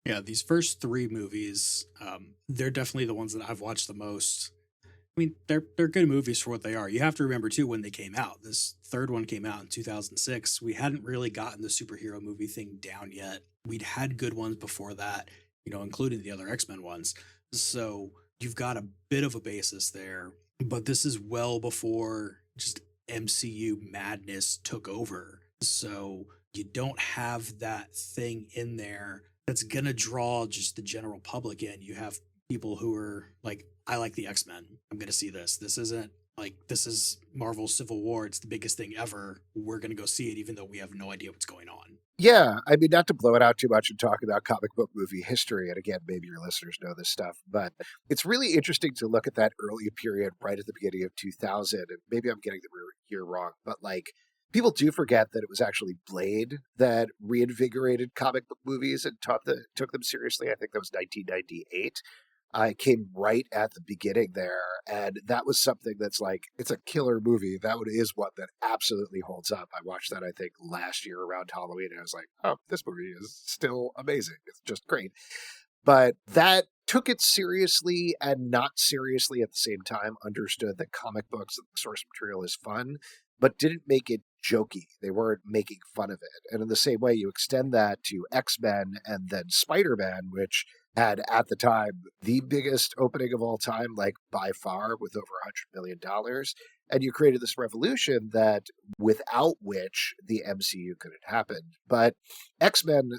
Yeah, these first three movies, they're definitely the ones that I've watched the most. I mean, they're good movies for what they are. You have to remember too when they came out. This third one came out in 2006. We hadn't really gotten the superhero movie thing down yet. We'd had good ones before that, including the other X-Men ones. So you've got a bit of a basis there, but this is well before just MCU madness took over. So you don't have that thing in there that's gonna draw just the general public in. You have people who are like, I like the X-Men. I'm gonna see this. This isn't like this is Marvel Civil War. It's the biggest thing ever. We're gonna go see it, even though we have no idea what's going on. Yeah, I mean, not to blow it out too much and talk about comic book movie history, and again, maybe your listeners know this stuff, but it's really interesting to look at that early period right at the beginning of 2000, and maybe I'm getting the year wrong, but like, people do forget that it was actually Blade that reinvigorated comic book movies and took them seriously. I think that was 1998. I came right at the beginning there, and that was something that's like it's a killer movie. That one is one that absolutely holds up. I watched that I think last year around Halloween, and I was like, "Oh, this movie is still amazing. It's just great." But that took it seriously and not seriously at the same time. Understood that comic books and the source material is fun, but didn't make it jokey. They weren't making fun of it. And in the same way, you extend that to X-Men and then Spider-Man, which had at the time the biggest opening of all time, like by far, with over $100 million. And you created this revolution that without which the MCU couldn't happen. But X-Men,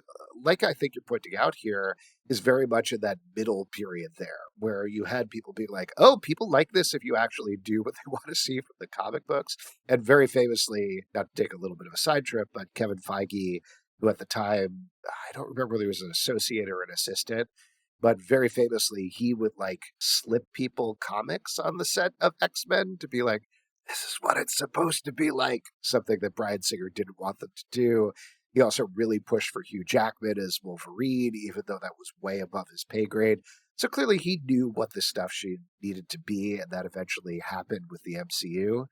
like I think you're pointing out here, is very much in that middle period there, where you had people being like, oh, people like this if you actually do what they want to see from the comic books. And very famously, not to take a little bit of a side trip, but Kevin Feige, who at the time, I don't remember whether he was an associate or an assistant, but very famously, he would like slip people comics on the set of X-Men to be like, this is what it's supposed to be like, something that Bryan Singer didn't want them to do. He also really pushed for Hugh Jackman as Wolverine, even though that was way above his pay grade. So clearly he knew what this stuff she needed to be, and that eventually happened with the MCU.